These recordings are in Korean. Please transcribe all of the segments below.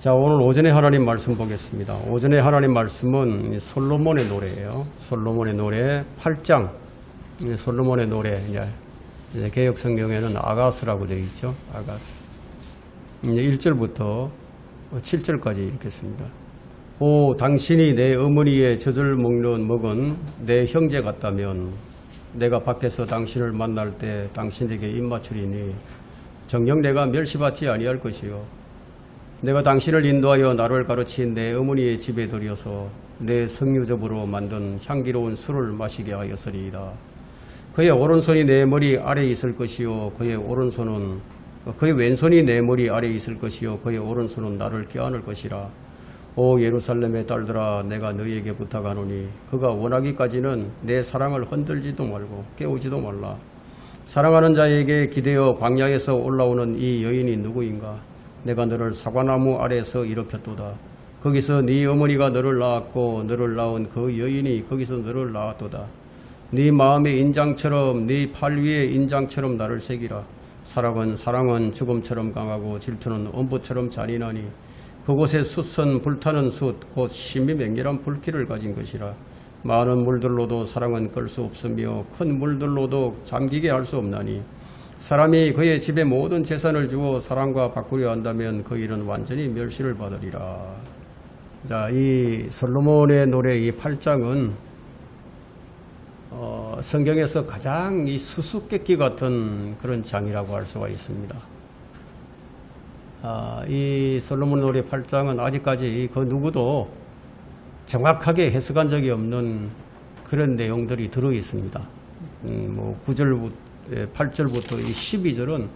자, 오늘 오전에 하나님 말씀 보겠습니다. 오전에 하나님 말씀은 솔로몬의 노래예요. 솔로몬의 노래 8장. 솔로몬의 노래, 이제 개역 성경에는 아가스라고 되어 있죠. 아가스. 이제 1절부터 7절까지 읽겠습니다. 오, 당신이 내 어머니의 젖을 먹은 내 형제 같다면 내가 밖에서 당신을 만날 때 당신에게 입맞추리니 정녕 내가 멸시받지 아니할 것이요. 내가 당신을 인도하여 나를 가르친 내 어머니의 집에 들여서 내 성유접으로 만든 향기로운 술을 마시게 하였으리이다. 그의 오른손이 내 머리 아래에 있을 것이요 그의 왼손이 내 머리 아래에 있을 것이요 그의 오른손은 나를 껴안을 것이라. 오 예루살렘의 딸들아, 내가 너희에게 부탁하노니 그가 원하기까지는 내 사랑을 흔들지도 말고 깨우지도 말라. 사랑하는 자에게 기대어 광야에서 올라오는 이 여인이 누구인가? 내가 너를 사과나무 아래에서 일으켰도다. 거기서 네 어머니가 너를 낳았고 너를 낳은 그 여인이 거기서 너를 낳았도다. 네 마음의 인장처럼 네 팔 위의 인장처럼 나를 새기라. 사랑은 죽음처럼 강하고 질투는 엄부처럼 잔인하니 그곳의 숯은 불타는 숯 곧 심히 맹렬한 불길을 가진 것이라. 많은 물들로도 사랑은 끌 수 없으며 큰 물들로도 잠기게 할 수 없나니 사람이 그의 집에 모든 재산을 주어 사랑과 바꾸려 한다면 그 일은 완전히 멸시를 받으리라. 자, 이 솔로몬의 노래 이 8장은 성경에서 가장 이 수수께끼 같은 그런 장이라고 할 수가 있습니다. 이 솔로몬 노래 8장은 아직까지 그 누구도 정확하게 해석한 적이 없는 그런 내용들이 들어 있습니다. 8절부터 이 12절은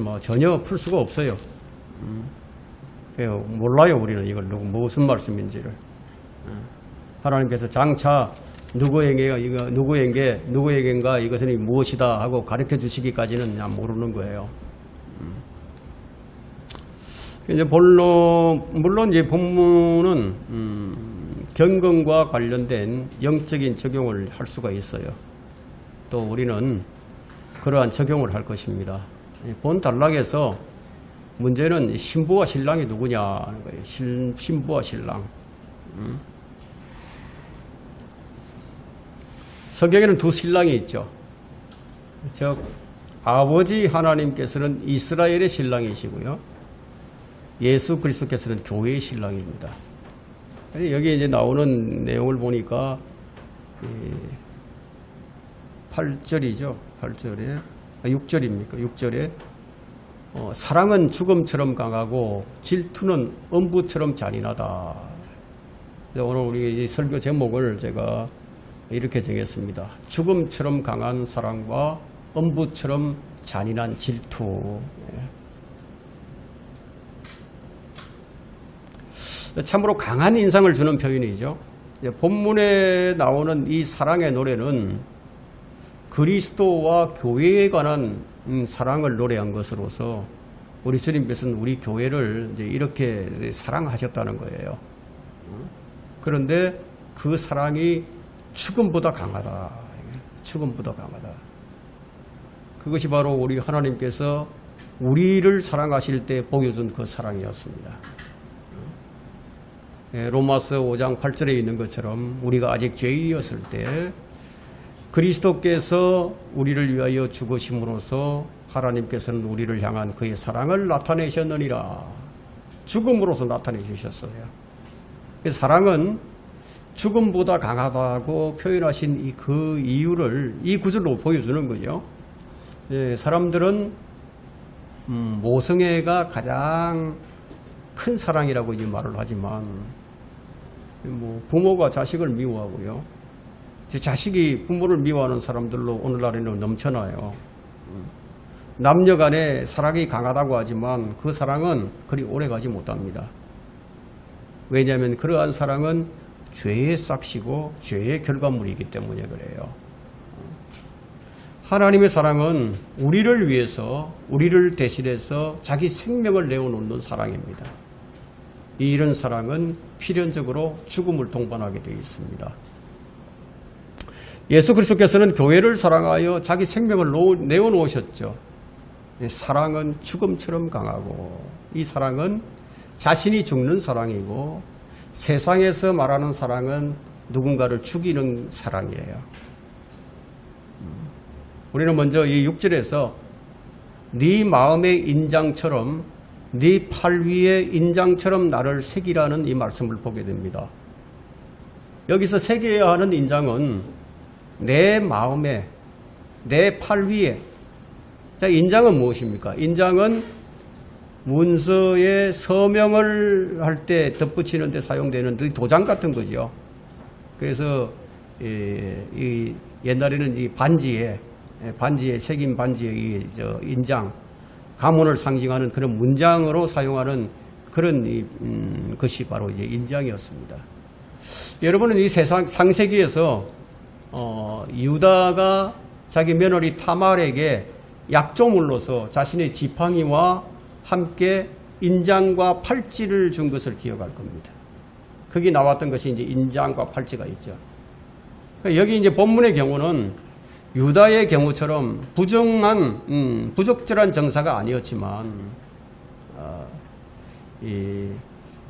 뭐 전혀 풀 수가 없어요. 몰라요, 우리는 이걸 무슨 말씀인지를. 하나님께서 장차 누구에겐가 이것은 무엇이다 하고 가르쳐 주시기까지는 그냥 모르는 거예요. 이제 물론 이제 본문은 경건과 관련된 영적인 적용을 할 수가 있어요. 또 우리는 그러한 적용을 할 것입니다. 본 단락에서 문제는 신부와 신랑이 누구냐 하는 거예요. 신부와 신랑. 성경에는 두 신랑이 있죠. 즉 아버지 하나님께서는 이스라엘의 신랑이시고요. 예수 그리스도께서는 교회의 신랑입니다. 여기 이제 나오는 내용을 보니까 8절이죠. 8절에 6절입니까? 6절에 사랑은 죽음처럼 강하고 질투는 엄부처럼 잔인하다. 오늘 우리 이 설교 제목을 제가 이렇게 정했습니다. 죽음처럼 강한 사랑과 엄부처럼 잔인한 질투. 참으로 강한 인상을 주는 표현이죠. 본문에 나오는 이 사랑의 노래는 그리스도와 교회에 관한 사랑을 노래한 것으로서 우리 주님께서는 우리 교회를 이제 이렇게 사랑하셨다는 거예요. 그런데 그 사랑이 죽음보다 강하다. 죽음보다 강하다. 그것이 바로 우리 하나님께서 우리를 사랑하실 때 보여준 그 사랑이었습니다. 로마서 5장 8절에 있는 것처럼 우리가 아직 죄인이었을 때 그리스도께서 우리를 위하여 죽으심으로써 하나님께서는 우리를 향한 그의 사랑을 나타내셨느니라. 죽음으로서 나타내주셨어요. 사랑은 죽음보다 강하다고 표현하신 그 이유를 이 구절로 보여주는 거죠. 사람들은 모성애가 가장 큰 사랑이라고 이제 말을 하지만 부모가 자식을 미워하고요. 자식이 부모를 미워하는 사람들로 오늘날에는 넘쳐나요. 남녀 간에 사랑이 강하다고 하지만 그 사랑은 그리 오래가지 못합니다. 왜냐하면 그러한 사랑은 죄의 싹시고 죄의 결과물이기 때문에 그래요. 하나님의 사랑은 우리를 위해서 우리를 대신해서 자기 생명을 내어놓는 사랑입니다. 이런 사랑은 필연적으로 죽음을 동반하게 되어 있습니다. 예수 그리스도께서는 교회를 사랑하여 자기 생명을 내어놓으셨죠. 사랑은 죽음처럼 강하고 이 사랑은 자신이 죽는 사랑이고 세상에서 말하는 사랑은 누군가를 죽이는 사랑이에요. 우리는 먼저 이 6절에서 네 마음의 인장처럼 네 팔 위에 인장처럼 나를 새기라는 이 말씀을 보게 됩니다. 여기서 새겨야 하는 인장은 내 마음에 내 팔 위에. 자, 인장은 무엇입니까? 인장은 문서에 서명을 할 때 덧붙이는 데 사용되는 도장 같은 거죠. 그래서 이 옛날에는 이 반지에 새긴 반지에 인장, 가문을 상징하는 그런 문장으로 사용하는 그런 것이 바로 이제 인장이었습니다. 여러분은 이 세상 창세기에서 유다가 자기 며느리 타말에게 약조물로서 자신의 지팡이와 함께 인장과 팔찌를 준 것을 기억할 겁니다. 거기 나왔던 것이 이제 인장과 팔찌가 있죠. 여기 이제 본문의 경우는 유다의 경우처럼 부적절한 정사가 아니었지만,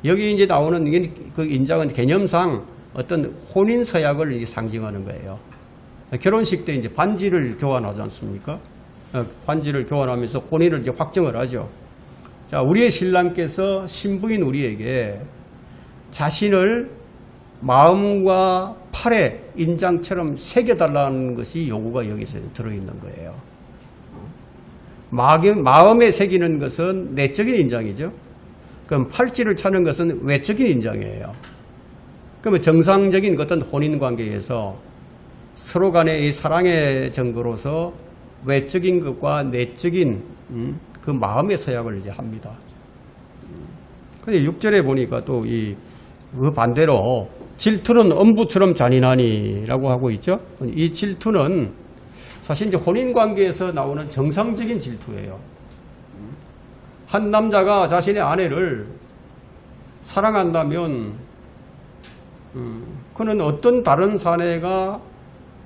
여기 이제 나오는 그 인장은 개념상 어떤 혼인 서약을 상징하는 거예요. 결혼식 때 이제 반지를 교환하지 않습니까? 반지를 교환하면서 혼인을 이제 확정을 하죠. 자, 우리의 신랑께서 신부인 우리에게 자신을 마음과 팔에 인장처럼 새겨달라는 것이 요구가 여기서 들어있는 거예요. 마음에 새기는 것은 내적인 인장이죠. 그럼 팔찌를 차는 것은 외적인 인장이에요. 그러면 정상적인 어떤 혼인관계에서 서로 간의 이 사랑의 증거로서 외적인 것과 내적인 그 마음의 서약을 이제 합니다. 근데 6절에 보니까 또 그 반대로 질투는 엄부처럼 잔인하니라고 하고 있죠. 이 질투는 사실 이제 혼인관계에서 나오는 정상적인 질투예요. 한 남자가 자신의 아내를 사랑한다면 그는 어떤 다른 사내가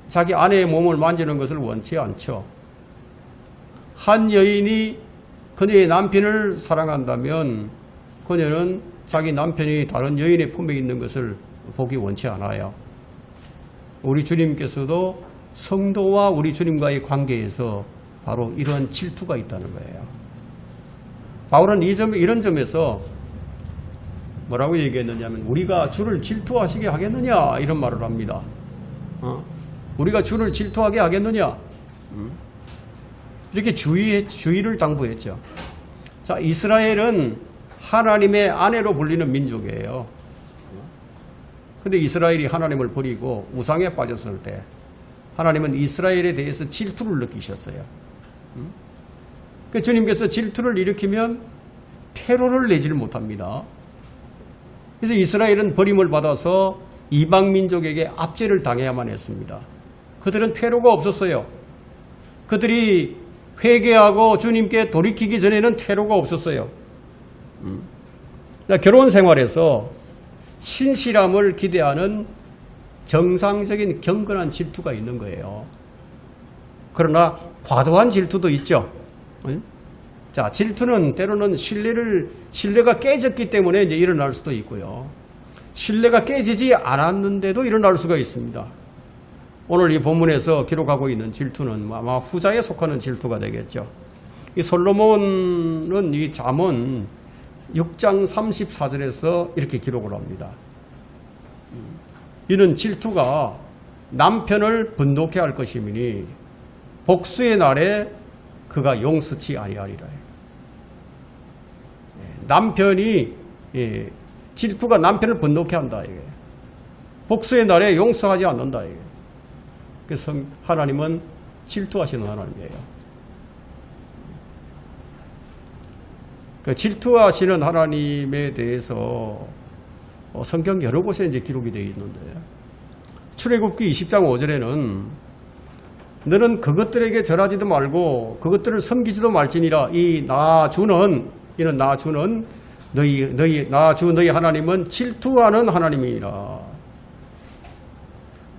자기 아내의 몸을 만지는 것을 원치 않죠. 한 여인이 그녀의 남편을 사랑한다면 그녀는 자기 남편이 다른 여인의 품에 있는 것을 보기 원치 않아요. 우리 주님께서도 성도와 우리 주님과의 관계에서 바로 이러한 질투가 있다는 거예요. 바울은 이런 점에서 뭐라고 얘기했느냐면 우리가 주를 질투하시게 하겠느냐 이런 말을 합니다. 우리가 주를 질투하게 하겠느냐 이렇게 주의를 당부했죠. 자, 이스라엘은 하나님의 아내로 불리는 민족이에요. 근데 이스라엘이 하나님을 버리고 우상에 빠졌을 때 하나님은 이스라엘에 대해서 질투를 느끼셨어요. 주님께서 질투를 일으키면 테러를 내지를 못합니다. 그래서 이스라엘은 버림을 받아서 이방 민족에게 압제를 당해야만 했습니다. 그들은 테러가 없었어요. 그들이 회개하고 주님께 돌이키기 전에는 테러가 없었어요. 결혼 생활에서 신실함을 기대하는 정상적인 경건한 질투가 있는 거예요. 그러나 과도한 질투도 있죠. 자, 질투는 때로는 신뢰가 깨졌기 때문에 이제 일어날 수도 있고요. 신뢰가 깨지지 않았는데도 일어날 수가 있습니다. 오늘 이 본문에서 기록하고 있는 질투는 아마 후자에 속하는 질투가 되겠죠. 이 솔로몬은 이 잠언 6장 34절에서 이렇게 기록을 합니다. 이는 질투가 남편을 분노케 할 것이미니 복수의 날에 그가 용서치 아니하리라. 남편이 질투가 남편을 분노케 한다. 복수의 날에 용서하지 않는다. 그래서 하나님은 질투하시는 하나님이에요. 질투하시는 하나님에 대해서 성경 여러 곳에 이제 기록이 되어 있는데 출애굽기 20장 5절에는 너는 그것들에게 절하지도 말고 그것들을 섬기지도 말지니라. 이는 나 주는 너희 하나님은 질투하는 하나님이니라.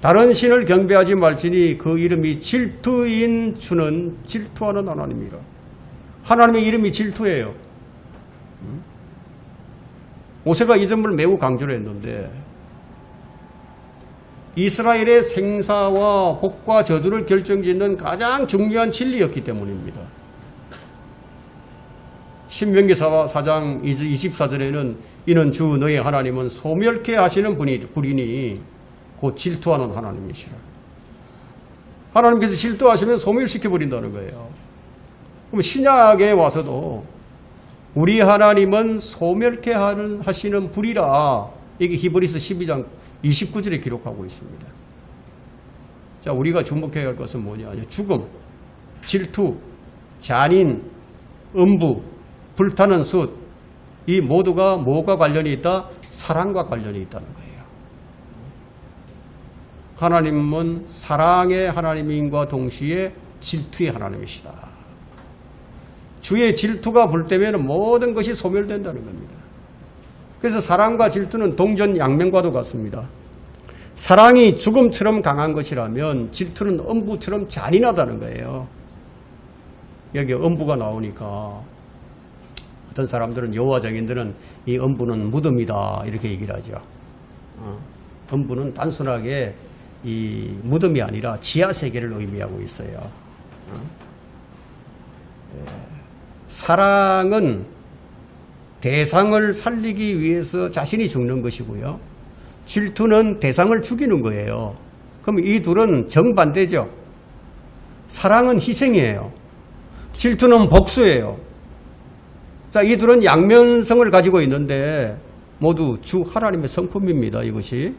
다른 신을 경배하지 말지니 그 이름이 질투인 주는 질투하는 하나님이라. 하나님의 이름이 질투예요. 모세가 이 점을 매우 강조를 했는데 이스라엘의 생사와 복과 저주를 결정짓는 가장 중요한 진리였기 때문입니다. 신명기 4장 24절에는 이는 주 너의 하나님은 소멸케 하시는 분이니 곧 질투하는 하나님이시라. 하나님께서 질투하시면 소멸시켜버린다는 거예요. 그럼 신약에 와서도 우리 하나님은 소멸케 하시는 불이라, 이게 히브리서 12장 29절에 기록하고 있습니다. 자, 우리가 주목해야 할 것은 뭐냐? 죽음, 질투, 잔인, 음부, 불타는 숯, 이 모두가 뭐가 관련이 있다? 사랑과 관련이 있다는 거예요. 하나님은 사랑의 하나님인과 동시에 질투의 하나님이시다. 주의 질투가 불때면 모든 것이 소멸된다는 겁니다. 그래서 사랑과 질투는 동전양면과도 같습니다. 사랑이 죽음처럼 강한 것이라면 질투는 음부처럼 잔인하다는 거예요. 여기 음부가 나오니까 어떤 사람들은, 여호와 증인들은 이 음부는 무덤이다 이렇게 얘기를 하죠. 음부는 단순하게 이 무덤이 아니라 지하 세계를 의미하고 있어요. 사랑은 대상을 살리기 위해서 자신이 죽는 것이고요. 질투는 대상을 죽이는 거예요. 그럼 이 둘은 정반대죠. 사랑은 희생이에요. 질투는 복수예요. 자, 이 둘은 양면성을 가지고 있는데 모두 주 하나님의 성품입니다. 이것이.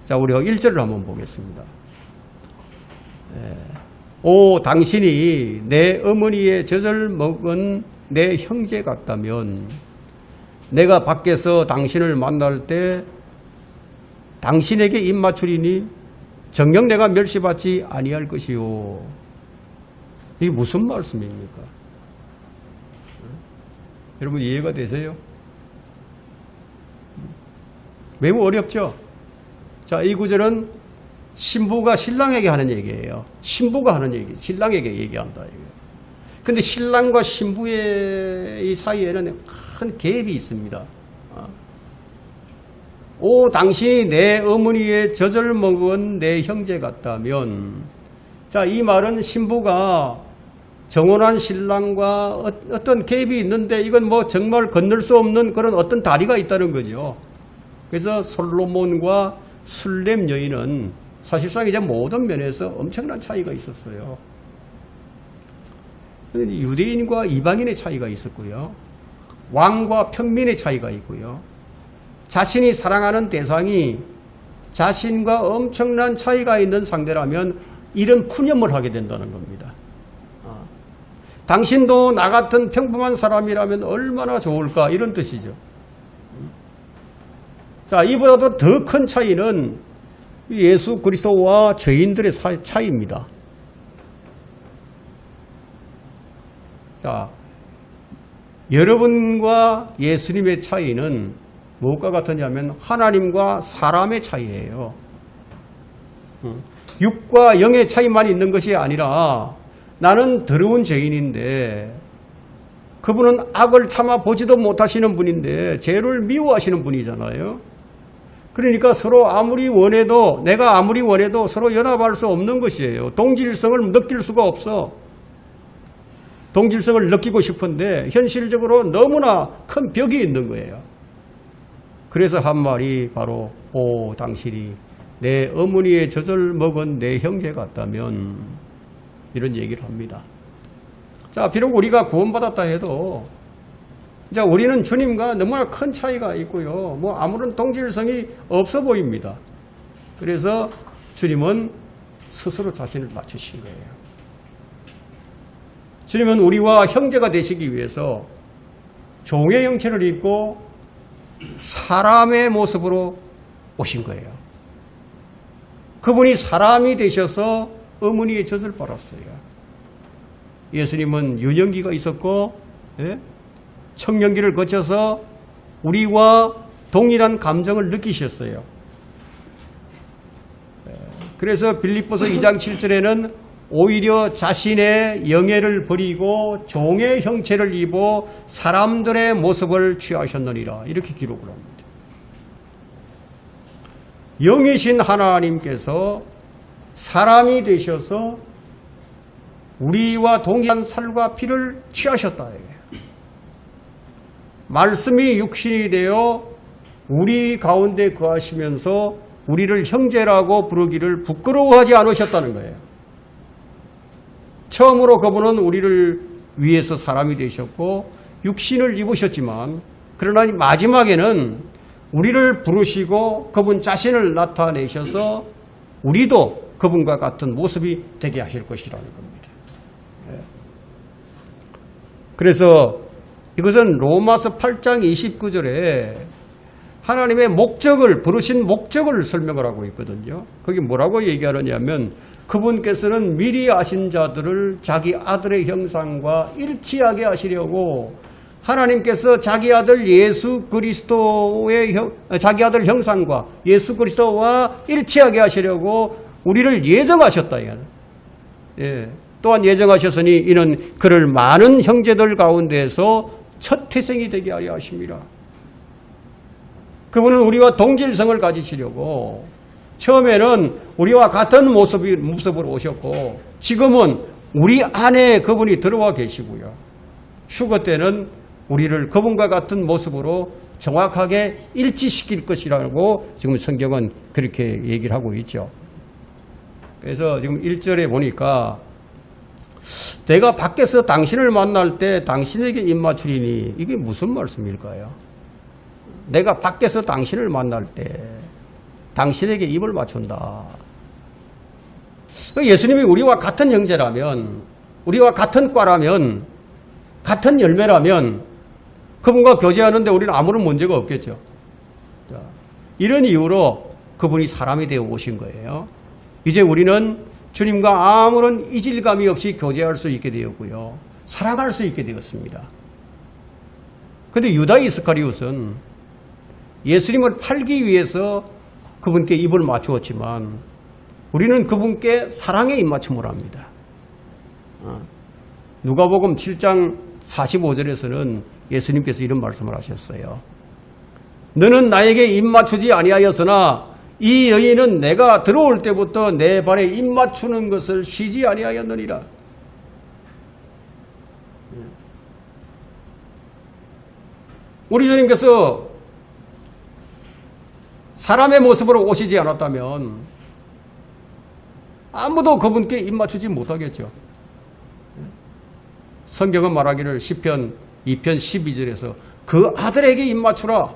자, 우리가 1절을 한번 보겠습니다. 오, 당신이 내 어머니의 젖을 먹은 내 형제 같다면 내가 밖에서 당신을 만날 때 당신에게 입 맞추리니 정녕 내가 멸시받지 아니할 것이요. 이게 무슨 말씀입니까? 여러분 이해가 되세요? 매우 어렵죠? 자, 이 구절은 신부가 신랑에게 하는 얘기예요. 신부가 하는 얘기, 신랑에게 얘기한다. 그런데 신랑과 신부의 이 사이에는 큰 갭이 있습니다. 오, 당신이 내 어머니의 젖을 먹은 내 형제 같다면, 자, 이 말은 신부가 정혼한 신랑과 어떤 갭이 있는데 이건 뭐 정말 건널 수 없는 그런 어떤 다리가 있다는 거죠. 그래서 솔로몬과 술렘 여인은 사실상 이제 모든 면에서 엄청난 차이가 있었어요. 유대인과 이방인의 차이가 있었고요. 왕과 평민의 차이가 있고요. 자신이 사랑하는 대상이 자신과 엄청난 차이가 있는 상대라면 이런 푸념을 하게 된다는 겁니다. 당신도 나 같은 평범한 사람이라면 얼마나 좋을까, 이런 뜻이죠. 자, 이보다도 더 큰 차이는 예수 그리스도와 죄인들의 차이입니다. 자, 여러분과 예수님의 차이는 무엇과 같으냐면 하나님과 사람의 차이예요. 육과 영의 차이만 있는 것이 아니라 나는 더러운 죄인인데 그분은 악을 참아 보지도 못하시는 분인데 죄를 미워하시는 분이잖아요. 그러니까 서로 아무리 원해도, 내가 아무리 원해도 서로 연합할 수 없는 것이에요. 동질성을 느낄 수가 없어. 동질성을 느끼고 싶은데 현실적으로 너무나 큰 벽이 있는 거예요. 그래서 한 말이 바로 오, 당신이 내 어머니의 젖을 먹은 내 형제 같다면, 이런 얘기를 합니다. 자, 비록 우리가 구원받았다 해도 자, 우리는 주님과 너무나 큰 차이가 있고요. 뭐 아무런 동질성이 없어 보입니다. 그래서 주님은 스스로 자신을 맞추신 거예요. 주님은 우리와 형제가 되시기 위해서 종의 형체를 입고 사람의 모습으로 오신 거예요. 그분이 사람이 되셔서 어머니의 젖을 빨았어요. 예수님은 유년기가 있었고, 청년기를 거쳐서 우리와 동일한 감정을 느끼셨어요. 그래서 빌립보서 2장 7절에는 오히려 자신의 영예를 버리고 종의 형체를 입어 사람들의 모습을 취하셨느니라. 이렇게 기록을 합니다. 영이신 하나님께서 사람이 되셔서 우리와 동일한 살과 피를 취하셨다. 말씀이 육신이 되어 우리 가운데 거하시면서 우리를 형제라고 부르기를 부끄러워하지 않으셨다는 거예요. 처음으로 그분은 우리를 위해서 사람이 되셨고 육신을 입으셨지만, 그러나 마지막에는 우리를 부르시고 그분 자신을 나타내셔서 우리도 그분과 같은 모습이 되게 하실 것이라는 겁니다. 그래서 이것은 로마서 8장 29절에 하나님의 목적을, 부르신 목적을 설명을 하고 있거든요. 거기 뭐라고 얘기하느냐면, 그분께서는 미리 아신 자들을 자기 아들의 형상과 일치하게 하시려고 하나님께서 자기 아들 예수 그리스도의 자기 아들 형상과 예수 그리스도와 일치하게 하시려고 우리를 예정하셨다. 예. 또한 예정하셨으니 이는 그를 많은 형제들 가운데서 첫 태생이 되게 하려 하심이라. 그분은 우리와 동질성을 가지시려고 처음에는 우리와 같은 모습으로 오셨고, 지금은 우리 안에 그분이 들어와 계시고요. 휴거 때는 우리를 그분과 같은 모습으로 정확하게 일치시킬 것이라고 지금 성경은 그렇게 얘기를 하고 있죠. 그래서 지금 1절에 보니까 내가 밖에서 당신을 만날 때 당신에게 입맞추리니, 이게 무슨 말씀일까요? 내가 밖에서 당신을 만날 때 당신에게 입을 맞춘다. 예수님이 우리와 같은 형제라면, 우리와 같은 과라면, 같은 열매라면 그분과 교제하는데 우리는 아무런 문제가 없겠죠. 이런 이유로 그분이 사람이 되어 오신 거예요. 이제 우리는 주님과 아무런 이질감이 없이 교제할 수 있게 되었고요. 사랑할 수 있게 되었습니다. 그런데 유다 이스카리옷은 예수님을 팔기 위해서 그분께 입을 맞추었지만, 우리는 그분께 사랑의 입맞춤을 합니다. 누가복음 7장 45절에서는 예수님께서 이런 말씀을 하셨어요. 너는 나에게 입맞추지 아니하였으나 이 여인은 내가 들어올 때부터 내 발에 입맞추는 것을 쉬지 아니하였느니라. 우리 주님께서 사람의 모습으로 오시지 않았다면 아무도 그분께 입맞추지 못하겠죠. 성경은 말하기를 시편 2편 12절에서 그 아들에게 입맞추라.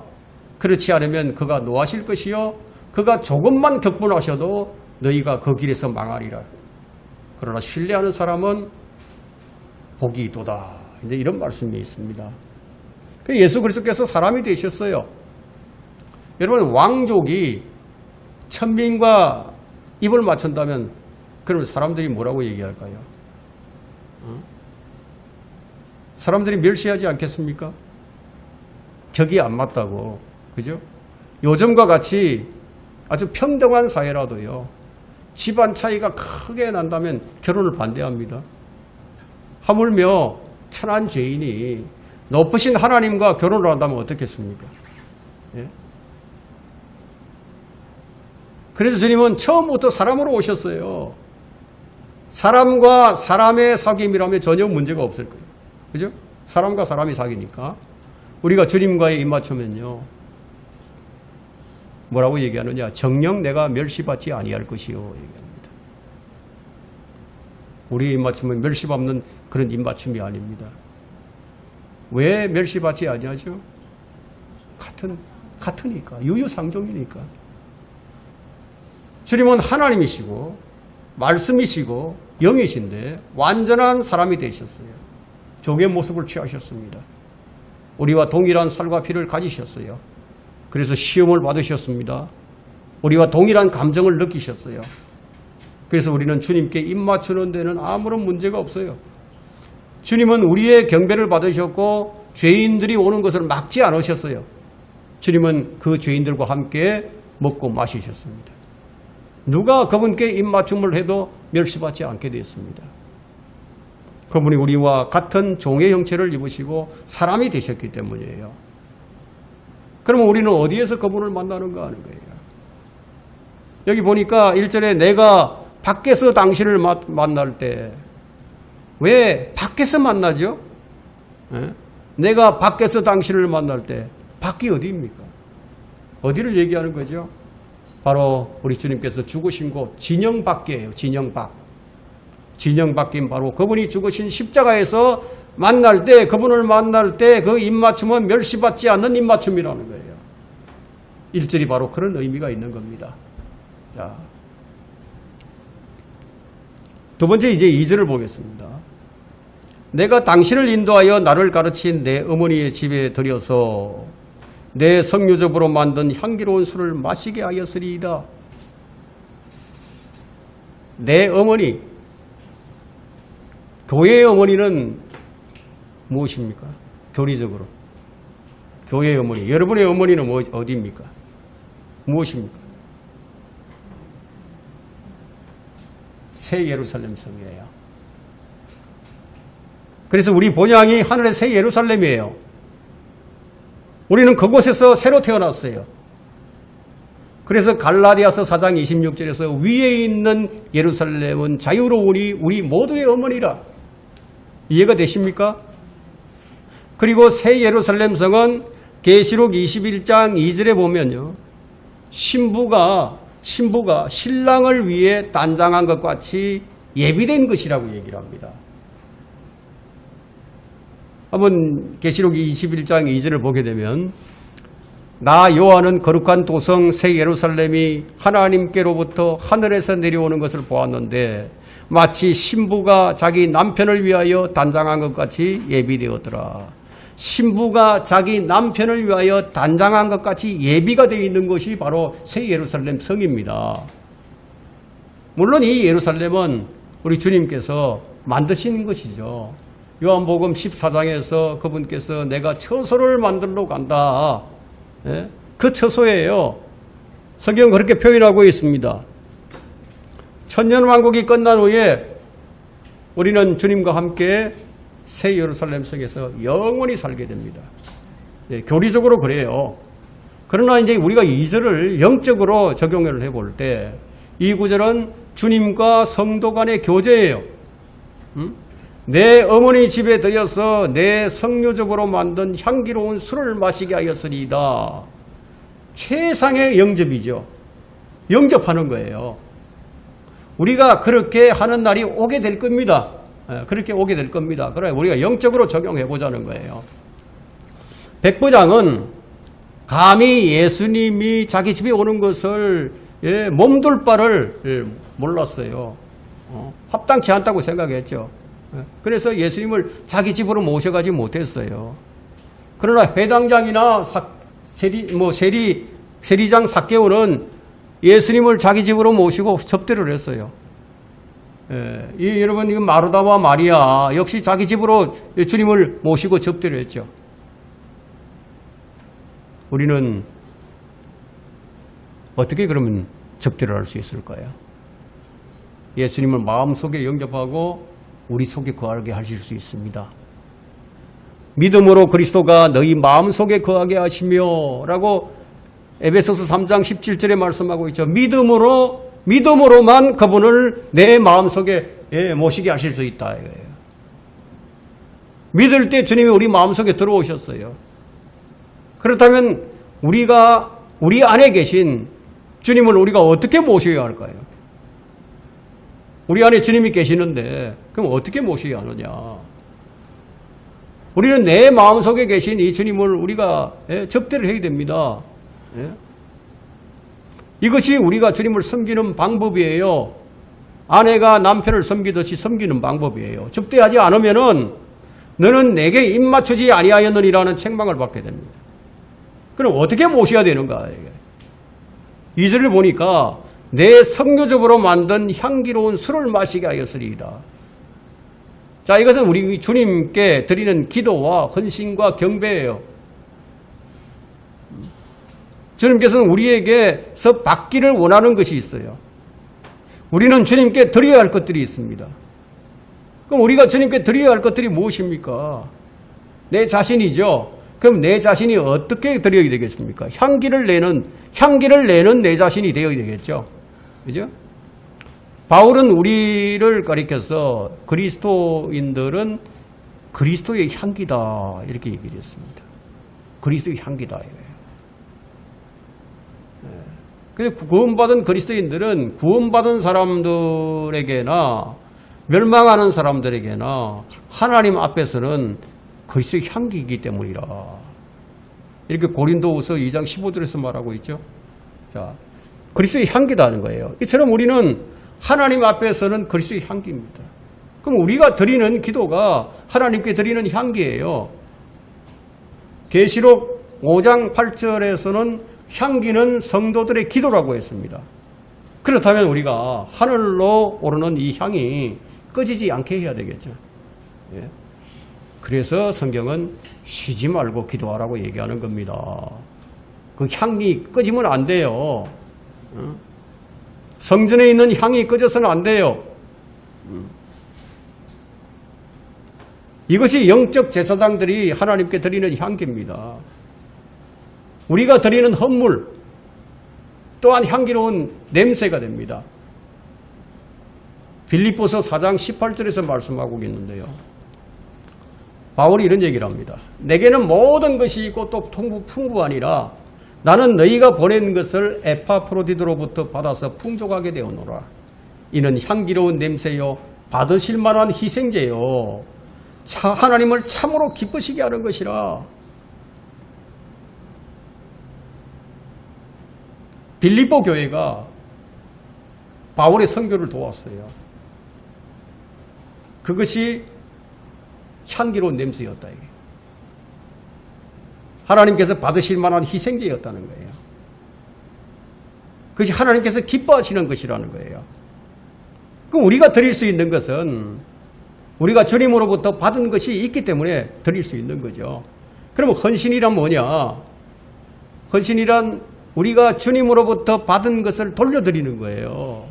그렇지 않으면 그가 노하실 것이요 그가 조금만 격분하셔도 너희가 그 길에서 망하리라. 그러나 신뢰하는 사람은 복이 있도다. 이제 이런 말씀이 있습니다. 예수 그리스도께서 사람이 되셨어요. 여러분, 왕족이 천민과 입을 맞춘다면 그러면 사람들이 뭐라고 얘기할까요? 사람들이 멸시하지 않겠습니까? 격이 안 맞다고. 그죠? 요즘과 같이 아주 평등한 사회라도요, 집안 차이가 크게 난다면 결혼을 반대합니다. 하물며 천한 죄인이 높으신 하나님과 결혼을 한다면 어떻겠습니까? 예? 그래서 주님은 처음부터 사람으로 오셨어요. 사람과 사람의 사귐이라면 전혀 문제가 없을 거예요. 그죠? 사람과 사람이 사귀니까. 우리가 주님과의 입맞추면요, 뭐라고 얘기하느냐? 정녕 내가 멸시받지 아니할 것이요 얘기합니다. 우리의 입맞춤은 멸시받는 그런 입맞춤이 아닙니다. 왜 멸시받지 아니하죠? 같으니까. 유유상종이니까. 주님은 하나님이시고 말씀이시고 영이신데 완전한 사람이 되셨어요. 종의 모습을 취하셨습니다. 우리와 동일한 살과 피를 가지셨어요. 그래서 시험을 받으셨습니다. 우리와 동일한 감정을 느끼셨어요. 그래서 우리는 주님께 입맞추는 데는 아무런 문제가 없어요. 주님은 우리의 경배를 받으셨고 죄인들이 오는 것을 막지 않으셨어요. 주님은 그 죄인들과 함께 먹고 마시셨습니다. 누가 그분께 입맞춤을 해도 멸시받지 않게 되었습니다. 그분이 우리와 같은 종의 형체를 입으시고 사람이 되셨기 때문이에요. 그러면 우리는 어디에서 그분을 만나는가 하는 거예요. 여기 보니까 1절에 내가 밖에서 당신을 만날 때, 왜 밖에서 만나죠? 내가 밖에서 당신을 만날 때, 밖이 어디입니까? 어디를 얘기하는 거죠? 바로 우리 주님께서 죽으신 곳 진영 밖이에요. 진영 밖. 진영 밖인 바로 그분이 죽으신 십자가에서 만날 때, 그분을 만날 때 그 입맞춤은 멸시받지 않는 입맞춤이라는 거예요. 1절이 바로 그런 의미가 있는 겁니다. 자, 두 번째 이제 2절을 보겠습니다. 내가 당신을 인도하여 나를 가르친 내 어머니의 집에 들여서 내 석류즙으로 만든 향기로운 술을 마시게 하였으리이다. 내 어머니, 교회의 어머니는 무엇입니까? 교리적으로. 교회의 어머니. 여러분의 어머니는 어디입니까? 무엇입니까? 새 예루살렘 성이에요. 그래서 우리 본향이 하늘의 새 예루살렘이에요. 우리는 그곳에서 새로 태어났어요. 그래서 갈라디아서 4장 26절에서 위에 있는 예루살렘은 자유로우니 우리 모두의 어머니라. 이해가 되십니까? 그리고 새 예루살렘 성은 계시록 21장 2절에 보면요, 신부가 신랑을 위해 단장한 것 같이 예비된 것이라고 얘기를 합니다. 한번 계시록 21장 2절을 보게 되면 나 요한은 거룩한 도성 새 예루살렘이 하나님께로부터 하늘에서 내려오는 것을 보았는데 마치 신부가 자기 남편을 위하여 단장한 것 같이 예비되었더라. 신부가 자기 남편을 위하여 단장한 것 같이 예비가 되어 있는 것이 바로 새 예루살렘 성입니다. 물론 이 예루살렘은 우리 주님께서 만드신 것이죠. 요한복음 14장에서 그분께서 내가 처소를 만들러 간다. 그 처소예요. 성경은 그렇게 표현하고 있습니다. 천년왕국이 끝난 후에 우리는 주님과 함께 새 예루살렘 성에서 영원히 살게 됩니다. 교리적으로 그래요. 그러나 이제 우리가 2절을 영적으로 적용을 해볼 때 이 구절은 주님과 성도 간의 교제예요. 내 어머니 집에 들여서 내 석류즙으로 만든 향기로운 술을 마시게 하였으리이다. 최상의 영접이죠. 영접하는 거예요. 우리가 그렇게 하는 날이 오게 될 겁니다. 그렇게 오게 될 겁니다. 그래 우리가 영적으로 적용해 보자는 거예요. 백부장은 감히 예수님이 자기 집에 오는 것을 몸둘 바를 몰랐어요. 합당치 않다고 생각했죠. 그래서 예수님을 자기 집으로 모셔가지 못했어요. 그러나 회당장이나 세리장 삭개오는 예수님을 자기 집으로 모시고 접대를 했어요. 여러분, 이거 마르다와 마리아 역시 자기 집으로 주님을 모시고 접대를 했죠. 우리는 어떻게 그러면 접대를 할 수 있을까요? 예수님을 마음속에 영접하고 우리 속에 거하게 하실 수 있습니다. 믿음으로 그리스도가 너희 마음속에 거하게 하시며 라고 에베소서 3장 17절에 말씀하고 있죠. 믿음으로만 그분을 내 마음속에 모시게 하실 수 있다. 믿을 때 주님이 우리 마음속에 들어오셨어요. 그렇다면 우리 안에 계신 주님을 우리가 어떻게 모셔야 할까요? 우리 안에 주님이 계시는데 그럼 어떻게 모셔야 하느냐? 우리는 내 마음속에 계신 이 주님을 우리가 접대를 해야 됩니다. 이것이 우리가 주님을 섬기는 방법이에요. 아내가 남편을 섬기듯이 섬기는 방법이에요. 접대하지 않으면은 너는 내게 입맞추지 아니하였느니라는 책망을 받게 됩니다. 그럼 어떻게 모셔야 되는가? 2절을 보니까 내 석류즙으로 만든 향기로운 술을 마시게 하였으리이다. 자, 이것은 우리 주님께 드리는 기도와 헌신과 경배예요. 주님께서는 우리에게서 받기를 원하는 것이 있어요. 우리는 주님께 드려야 할 것들이 있습니다. 그럼 우리가 주님께 드려야 할 것들이 무엇입니까? 내 자신이죠. 그럼 내 자신이 어떻게 드려야 되겠습니까? 향기를 내는 내 자신이 되어야 되겠죠. 그죠? 바울은 우리를 가리켜서 그리스도인들은 그리스도의 향기다 이렇게 얘기를 했습니다. 그리스도의 향기다 이거예요. 그래서 구원받은 그리스도인들은 구원받은 사람들에게나 멸망하는 사람들에게나 하나님 앞에서는 그리스도의 향기이기 때문이라. 이렇게 고린도후서 2장 15절에서 말하고 있죠. 자, 그리스도의 향기다는 거예요. 이처럼 우리는 하나님 앞에서는 그리스도의 향기입니다. 그럼 우리가 드리는 기도가 하나님께 드리는 향기예요. 계시록 5장 8절에서는 향기는 성도들의 기도라고 했습니다. 그렇다면 우리가 하늘로 오르는 이 향이 꺼지지 않게 해야 되겠죠. 예. 그래서 성경은 쉬지 말고 기도하라고 얘기하는 겁니다. 그 향이 꺼지면 안 돼요. 성전에 있는 향이 꺼져서는 안 돼요. 이것이 영적 제사장들이 하나님께 드리는 향기입니다. 우리가 드리는 헌물 또한 향기로운 냄새가 됩니다. 빌립보서 4장 18절에서 말씀하고 있는데요. 바울이 이런 얘기를 합니다. 내게는 모든 것이 있고 또 풍부하니라. 나는 너희가 보낸 것을 에파프로디도로부터 받아서 풍족하게 되어노라. 이는 향기로운 냄새요 받으실 만한 희생제요 하나님을 참으로 기쁘시게 하는 것이라. 빌립보 교회가 바울의 선교를 도왔어요. 그것이 향기로운 냄새였다. 이게. 하나님께서 받으실 만한 희생제였다는 거예요. 그것이 하나님께서 기뻐하시는 것이라는 거예요. 그럼 우리가 드릴 수 있는 것은 우리가 주님으로부터 받은 것이 있기 때문에 드릴 수 있는 거죠. 그러면 헌신이란 뭐냐? 헌신이란 우리가 주님으로부터 받은 것을 돌려드리는 거예요.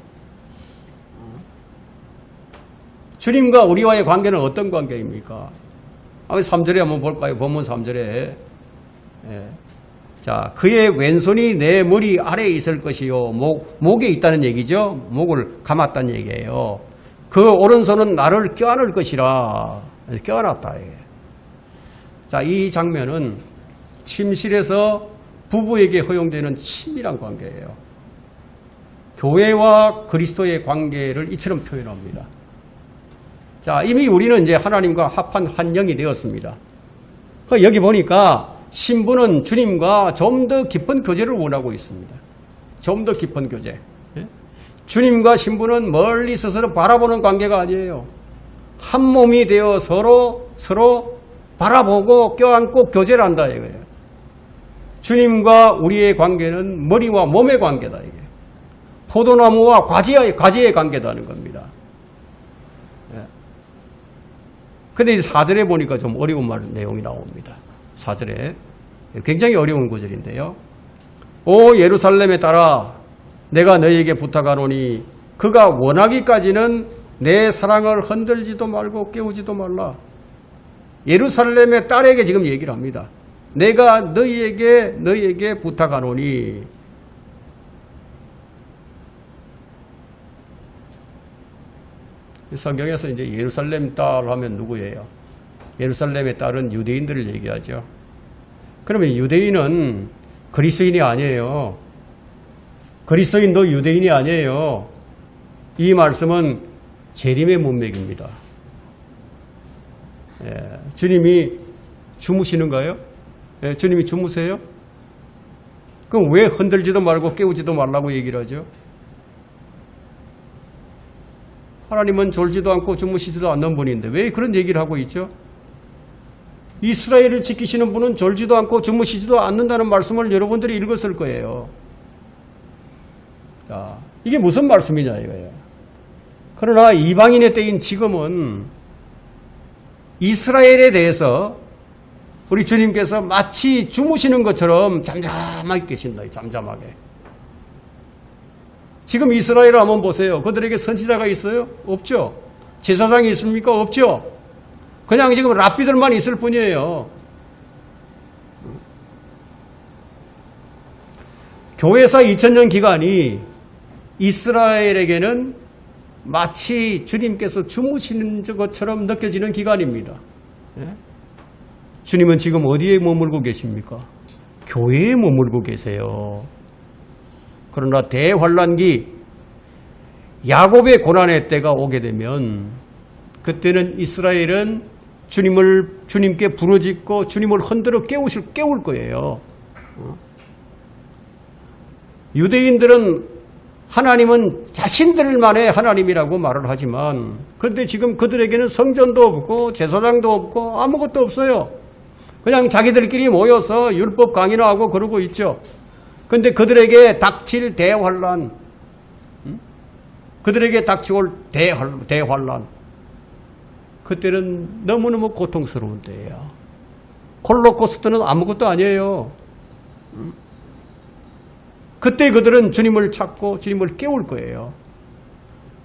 주님과 우리와의 관계는 어떤 관계입니까? 3절에 한번 볼까요? 본문 3절에. 예. 자, 그의 왼손이 내 머리 아래에 있을 것이요. 목에 있다는 얘기죠. 목을 감았다는 얘기예요. 그 오른손은 나를 껴안을 것이라. 껴안았다. 자, 이 장면은 침실에서 부부에게 허용되는 친밀한 관계예요. 교회와 그리스도의 관계를 이처럼 표현합니다. 자, 이미 우리는 이제 하나님과 합한 한 영이 되었습니다. 여기 보니까 신부는 주님과 좀 더 깊은 교제를 원하고 있습니다. 좀 더 깊은 교제. 주님과 신부는 멀리 서로 바라보는 관계가 아니에요. 한 몸이 되어 서로 바라보고 껴안고 교제를 한다 이거예요. 주님과 우리의 관계는 머리와 몸의 관계다 이게. 포도나무와 과지의 관계다는 겁니다. 근데 4절에 보니까 좀 어려운 내용이 나옵니다. 4절에 굉장히 어려운 구절인데요. 오 예루살렘에 따라 내가 너희에게 부탁하노니 그가 원하기까지는 내 사랑을 흔들지도 말고 깨우지도 말라. 예루살렘의 딸에게 지금 얘기를 합니다. 내가 너희에게 부탁하노니. 성경에서 이제 예루살렘 딸 하면 누구예요? 예루살렘의 딸은 유대인들을 얘기하죠. 그러면 유대인은 그리스도인이 아니에요. 그리스도인도 유대인이 아니에요. 이 말씀은 재림의 문맥입니다. 주님이 주무시는가요? 주님이 주무세요? 그럼 왜 흔들지도 말고 깨우지도 말라고 얘기를 하죠? 하나님은 졸지도 않고 주무시지도 않는 분인데 왜 그런 얘기를 하고 있죠? 이스라엘을 지키시는 분은 졸지도 않고 주무시지도 않는다는 말씀을 여러분들이 읽었을 거예요. 자, 이게 무슨 말씀이냐 이거예요. 그러나 이방인의 때인 지금은 이스라엘에 대해서 우리 주님께서 마치 주무시는 것처럼 잠잠하게 계신다. 잠잠하게. 지금 이스라엘 한번 보세요. 그들에게 선지자가 있어요? 없죠. 제사장이 있습니까? 없죠. 그냥 지금 랍비들만 있을 뿐이에요. 교회사 2000년 기간이 이스라엘에게는 마치 주님께서 주무시는 것처럼 느껴지는 기간입니다. 주님은 지금 어디에 머물고 계십니까? 교회에 머물고 계세요. 그러나 대환란기 야곱의 고난의 때가 오게 되면 그때는 이스라엘은 주님께 부르짖고 주님을 흔들어 깨울 거예요. 유대인들은 하나님은 자신들만의 하나님이라고 말을 하지만 그런데 지금 그들에게는 성전도 없고 제사장도 없고 아무것도 없어요. 그냥 자기들끼리 모여서 율법 강의나 하고 그러고 있죠. 그런데 그들에게 닥칠 대환란, 그들에게 닥치올 대환란, 그때는 너무너무 고통스러운 때예요. 홀로코스트는 아무것도 아니에요. 그때 그들은 주님을 찾고 주님을 깨울 거예요.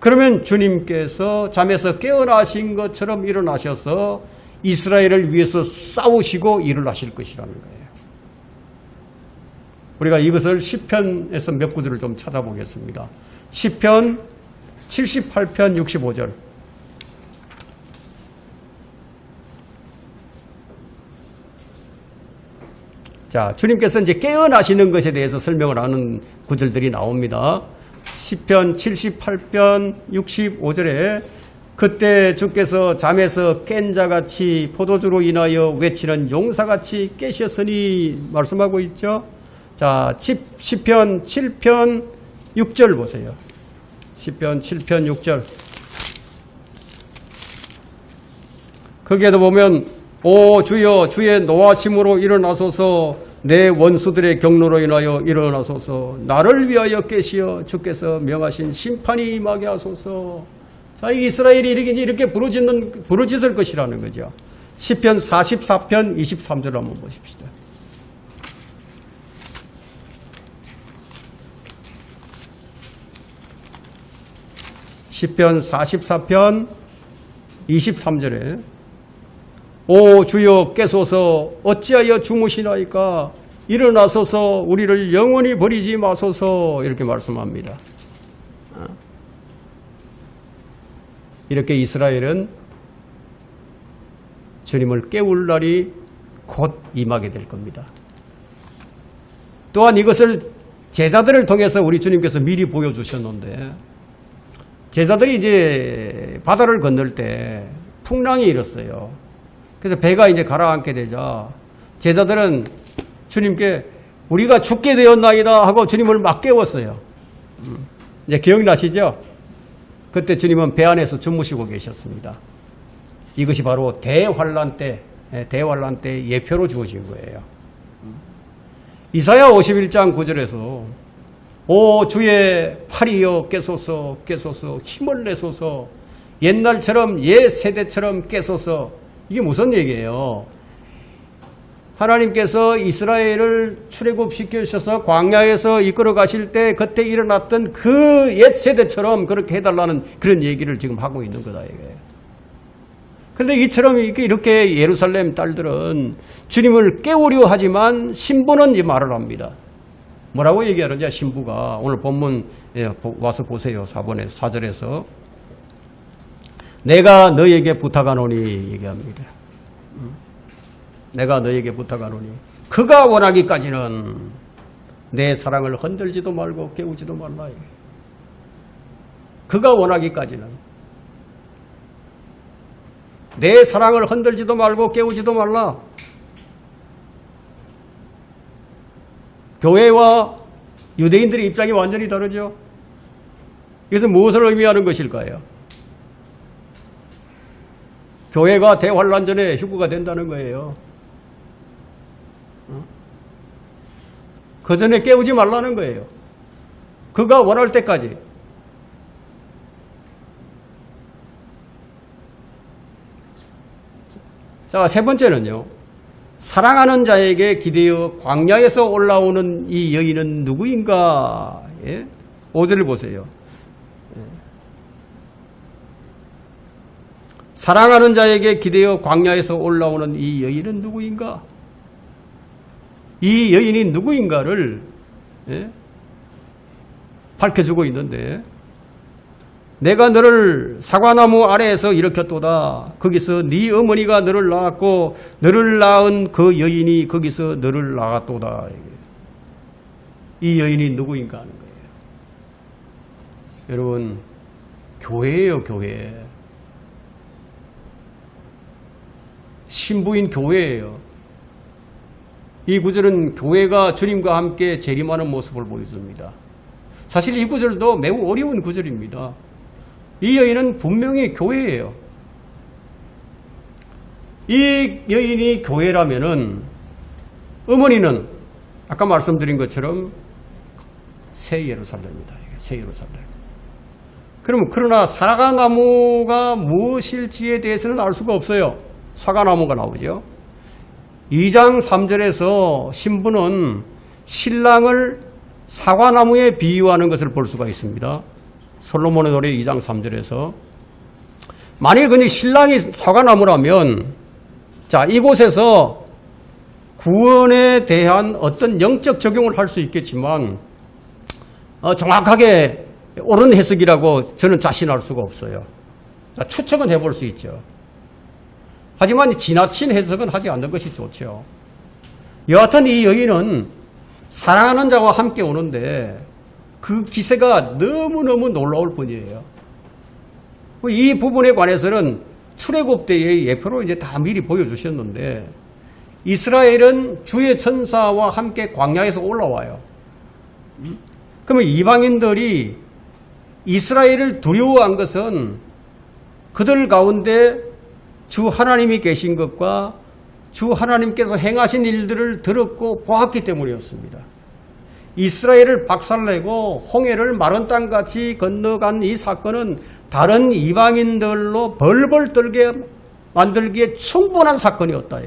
그러면 주님께서 잠에서 깨어나신 것처럼 일어나셔서 이스라엘을 위해서 싸우시고 일을 하실 것이라는 거예요. 우리가 이것을 시편에서 몇 구절을 좀 찾아보겠습니다. 시편 78편 65절. 자, 주님께서 이제 깨어나시는 것에 대해서 설명을 하는 구절들이 나옵니다. 시편 78편 65절에 그때 주께서 잠에서 깬 자같이 포도주로 인하여 외치는 용사같이 깨셨으니 말씀하고 있죠. 자, 시편 7편 6절 보세요. 시편 7편 6절. 거기에도 보면 오 주여 주의 노하심으로 일어나소서 내 원수들의 경로로 인하여 일어나소서 나를 위하여 깨시어 주께서 명하신 심판이 임하게 하소서. 자, 이스라엘이 이렇게 부르짖을 것이라는 거죠. 시편 44편 23절 한번 보십시다. 시편 44편 23절에 오 주여 깨소서 어찌하여 주무시나이까 일어나소서 우리를 영원히 버리지 마소서 이렇게 말씀합니다. 이렇게 이스라엘은 주님을 깨울 날이 곧 임하게 될 겁니다. 또한 이것을 제자들을 통해서 우리 주님께서 미리 보여주셨는데 제자들이 이제 바다를 건널 때 풍랑이 일었어요. 그래서 배가 이제 가라앉게 되자 제자들은 주님께 우리가 죽게 되었나이다 하고 주님을 막 깨웠어요. 이제 기억나시죠? 그때 주님은 배 안에서 주무시고 계셨습니다. 이것이 바로 대환란 때 예표로 주어진 거예요. 이사야 51장 9절에서 오 주의 팔이여 깨소서 깨소서 힘을 내소서 옛날처럼 옛 세대처럼 깨소서. 이게 무슨 얘기예요? 하나님께서 이스라엘을 출애굽시켜 주셔서 광야에서 이끌어 가실 때 그때 일어났던 그 옛 세대처럼 그렇게 해달라는 그런 얘기를 지금 하고 있는 거다 이게. 그런데 이처럼 이렇게 예루살렘 딸들은 주님을 깨우려 하지만 신부는 이 말을 합니다. 뭐라고 얘기하는지 신부가 오늘 본문 와서 보세요. 4절에서 내가 너에게 부탁하노니 얘기합니다. 내가 너에게 부탁하노니 그가 원하기까지는 내 사랑을 흔들지도 말고 깨우지도 말라. 그가 원하기까지는 내 사랑을 흔들지도 말고 깨우지도 말라. 교회와 유대인들의 입장이 완전히 다르죠. 이것은 무엇을 의미하는 것일까요? 교회가 대환란 전에 휴거가 된다는 거예요. 그 전에 깨우지 말라는 거예요. 그가 원할 때까지. 자, 세 번째는요. 사랑하는 자에게 기대어 광야에서 올라오는 이 여인은 누구인가? 예? 5절을 보세요. 사랑하는 자에게 기대어 광야에서 올라오는 이 여인은 누구인가? 이 여인이 누구인가를 밝혀주고 있는데, 내가 너를 사과나무 아래에서 일으켰도다. 거기서 네 어머니가 너를 낳았고 너를 낳은 그 여인이 거기서 너를 낳았도다. 이 여인이 누구인가 하는 거예요. 여러분, 교회예요, 교회. 신부인 교회예요. 이 구절은 교회가 주님과 함께 재림하는 모습을 보여줍니다. 사실 이 구절도 매우 어려운 구절입니다. 이 여인은 분명히 교회예요. 이 여인이 교회라면은 어머니는 아까 말씀드린 것처럼 새 예루살렘이다. 새 예루살렘. 그러나 사과나무가 무엇일지에 대해서는 알 수가 없어요. 사과나무가 나오죠. 2장 3절에서 신부는 신랑을 사과나무에 비유하는 것을 볼 수가 있습니다. 솔로몬의 노래 2장 3절에서 만일 근데 신랑이 사과나무라면 자, 이곳에서 구원에 대한 어떤 영적 적용을 할 수 있겠지만 정확하게 옳은 해석이라고 저는 자신할 수가 없어요. 자, 추측은 해볼 수 있죠. 하지만 지나친 해석은 하지 않는 것이 좋죠. 여하튼 이 여인은 사랑하는 자와 함께 오는데 그 기세가 너무너무 놀라울 뿐이에요. 이 부분에 관해서는 출애굽 때의 예표로 이제 다 미리 보여주셨는데, 이스라엘은 주의 천사와 함께 광야에서 올라와요. 그러면 이방인들이 이스라엘을 두려워한 것은 그들 가운데 주 하나님이 계신 것과 주 하나님께서 행하신 일들을 들었고 보았기 때문이었습니다. 이스라엘을 박살내고 홍해를 마른 땅같이 건너간 이 사건은 다른 이방인들로 벌벌 떨게 만들기에 충분한 사건이었다.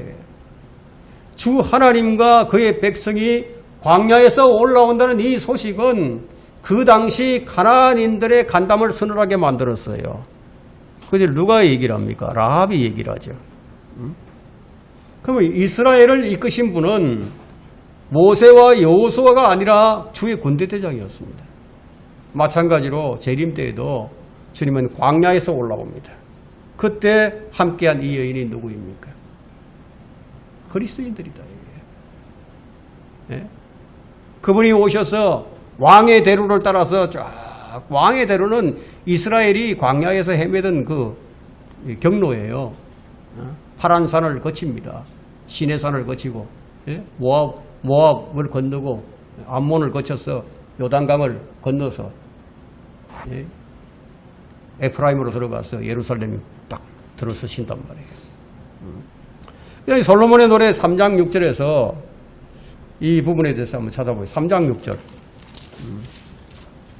주 하나님과 그의 백성이 광야에서 올라온다는 이 소식은 그 당시 가나안인들의 간담을 서늘하게 만들었어요. 그것을 누가 얘기를 합니까? 라합이 얘기를 하죠. 그러면 이스라엘을 이끄신 분은 모세와 여호수아가 아니라 주의 군대대장이었습니다. 마찬가지로 재림 때에도 주님은 광야에서 올라옵니다. 그때 함께한 이 여인이 누구입니까? 그리스도인들이다. 예? 그분이 오셔서 왕의 대로를 따라서 쫙, 왕의 대로는 이스라엘이 광야에서 헤매던 그 경로예요. 파란 산을 거칩니다. 시내산을 거치고, 예? 모압을 건너고 암몬을 거쳐서 요단강을 건너서, 예? 에프라임으로 들어가서 예루살렘이 딱 들어서신단 말이에요. 솔로몬의 노래 3장 6절에서 이 부분에 대해서 한번 찾아보세요. 3장 6절.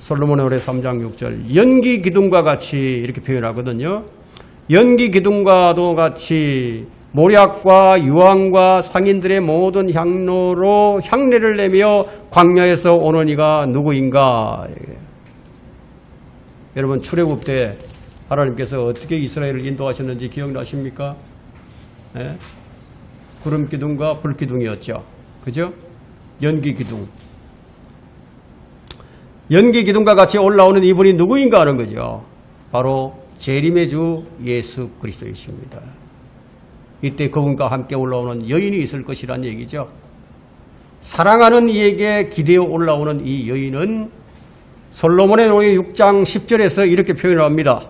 솔로몬의 노래 3장 6절. 연기 기둥과 같이 이렇게 표현하거든요. 연기 기둥과도 같이 모략과 유황과 상인들의 모든 향로로 향례를 내며 광야에서 오는 이가 누구인가. 여러분, 출애굽 때 하나님께서 어떻게 이스라엘을 인도하셨는지 기억나십니까? 네? 구름 기둥과 불 기둥이었죠. 그죠? 연기 기둥. 연기 기둥과 같이 올라오는 이분이 누구인가 하는 거죠. 바로 재림의 주 예수 그리스도이십니다. 이때 그분과 함께 올라오는 여인이 있을 것이란 얘기죠. 사랑하는 이에게 기대어 올라오는 이 여인은 솔로몬의 노래 6장 10절에서 이렇게 표현을 합니다.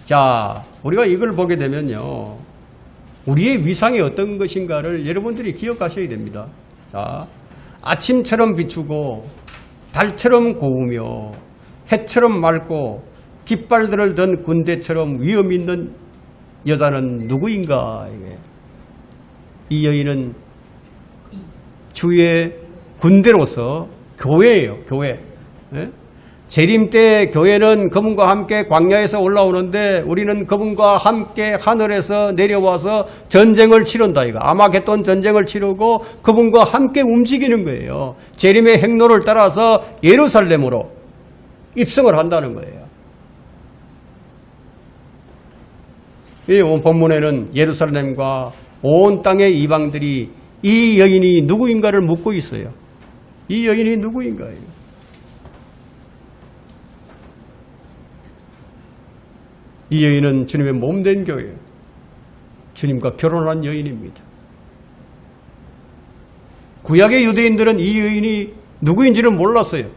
자, 우리가 이걸 보게 되면요, 우리의 위상이 어떤 것인가를 여러분들이 기억하셔야 됩니다. 자, 아침처럼 비추고 달처럼 고우며 해처럼 맑고 깃발들을 든 군대처럼 위엄 있는 여자는 누구인가? 이 여인은 주의 군대로서 교회예요. 교회. 예? 재림 때 교회는 그분과 함께 광야에서 올라오는데 우리는 그분과 함께 하늘에서 내려와서 전쟁을 치른다 이거. 아마겟돈 전쟁을 치르고 그분과 함께 움직이는 거예요. 재림의 행로를 따라서 예루살렘으로 입성을 한다는 거예요. 이 본문에는 예루살렘과 온 땅의 이방들이 이 여인이 누구인가를 묻고 있어요. 이 여인이 누구인가요? 이 여인은 주님의 몸된 교회, 주님과 결혼한 여인입니다. 구약의 유대인들은 이 여인이 누구인지는 몰랐어요.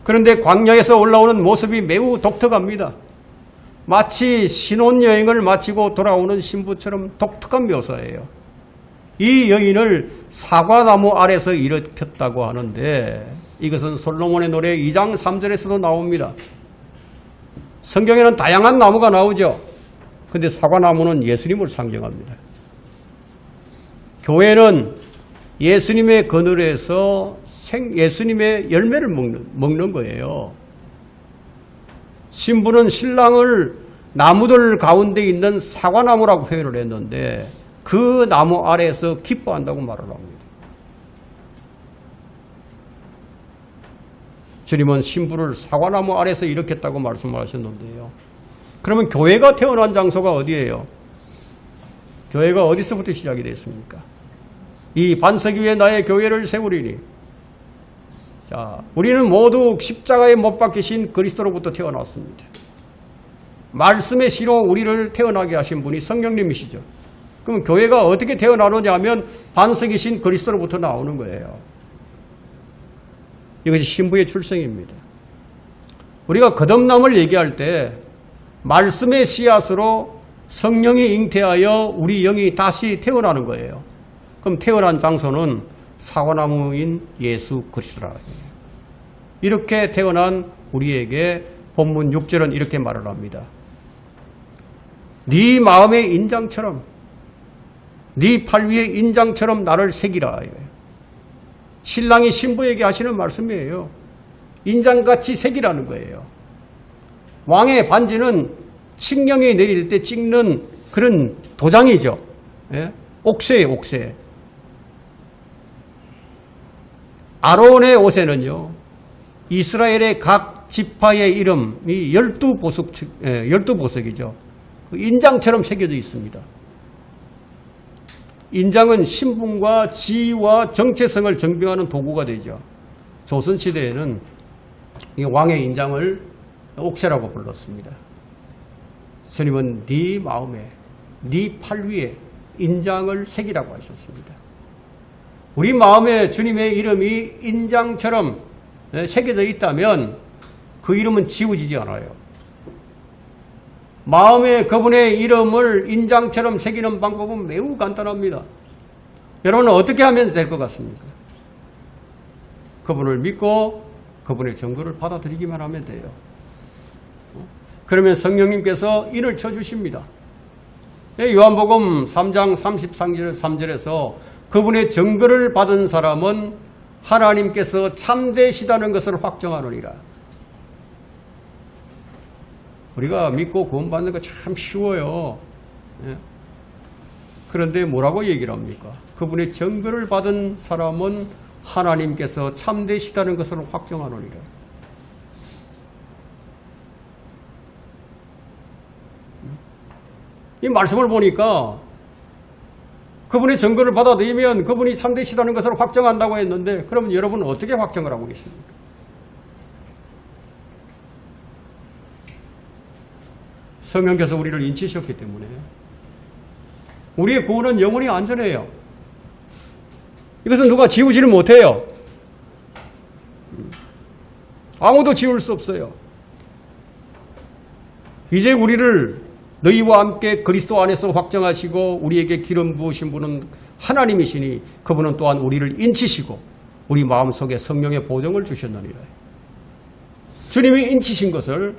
그런데 광야에서 올라오는 모습이 매우 독특합니다. 마치 신혼여행을 마치고 돌아오는 신부처럼 독특한 묘사예요. 이 여인을 사과나무 아래서 일으켰다고 하는데 이것은 솔로몬의 노래 2장 3절에서도 나옵니다. 성경에는 다양한 나무가 나오죠. 그런데 사과나무는 예수님을 상징합니다. 교회는 예수님의 그늘에서 예수님의 열매를 먹는 거예요. 신부는 신랑을 나무들 가운데 있는 사과나무라고 표현을 했는데 그 나무 아래에서 기뻐한다고 말을 합니다. 주님은 신부를 사과나무 아래서 일으켰다고 말씀하셨는데요. 그러면 교회가 태어난 장소가 어디예요? 교회가 어디서부터 시작이 됐습니까? 이 반석 위에 나의 교회를 세우리니. 자, 우리는 모두 십자가에 못 박히신 그리스도로부터 태어났습니다. 말씀의 씨로 우리를 태어나게 하신 분이 성령님이시죠. 그럼 교회가 어떻게 태어나느냐 하면 반석이신 그리스도로부터 나오는 거예요. 이것이 신부의 출생입니다. 우리가 거듭남을 얘기할 때 말씀의 씨앗으로 성령이 잉태하여 우리 영이 다시 태어나는 거예요. 그럼 태어난 장소는 사과나무인 예수 그리스도라. 이렇게 태어난 우리에게 본문 6절은 이렇게 말을 합니다. 네 마음의 인장처럼 네 팔 위에 인장처럼 나를 새기라. 신랑이 신부에게 하시는 말씀이에요. 인장같이 새기라는 거예요. 왕의 반지는 칙령이 내릴 때 찍는 그런 도장이죠. 예? 옥새예요, 옥새. 아론의 옷에는요, 이스라엘의 각 지파의 이름이 12보석이죠. 그 인장처럼 새겨져 있습니다. 인장은 신분과 지위와 정체성을 증명하는 도구가 되죠. 조선시대에는 이 왕의 인장을 옥새라고 불렀습니다. 주님은 네 마음에, 네 팔 위에 인장을 새기라고 하셨습니다. 우리 마음에 주님의 이름이 인장처럼 새겨져 있다면 그 이름은 지워지지 않아요. 마음에 그분의 이름을 인장처럼 새기는 방법은 매우 간단합니다. 여러분은 어떻게 하면 될 것 같습니까? 그분을 믿고 그분의 증거를 받아들이기만 하면 돼요. 그러면 성령님께서 인을 쳐주십니다. 요한복음 3장 33절에서 그분의 증거를 받은 사람은 하나님께서 참되시다는 것을 확정하느니라. 우리가 믿고 구원받는 거 참 쉬워요. 그런데 뭐라고 얘기를 합니까? 그분의 증거를 받은 사람은 하나님께서 참되시다는 것을 확정하느니라. 이 말씀을 보니까 그분의 증거를 받아들이면 그분이 참되시다는 것을 확정한다고 했는데 그러면 여러분은 어떻게 확정을 하고 계십니까? 성령께서 우리를 인치셨기 때문에 우리의 구원은 영원히 안전해요. 이것은 누가 지우지를 못해요. 아무도 지울 수 없어요. 이제 우리를 너희와 함께 그리스도 안에서 확정하시고 우리에게 기름 부으신 분은 하나님이시니 그분은 또한 우리를 인치시고 우리 마음속에 성령의 보정을 주셨느니라. 주님이 인치신 것을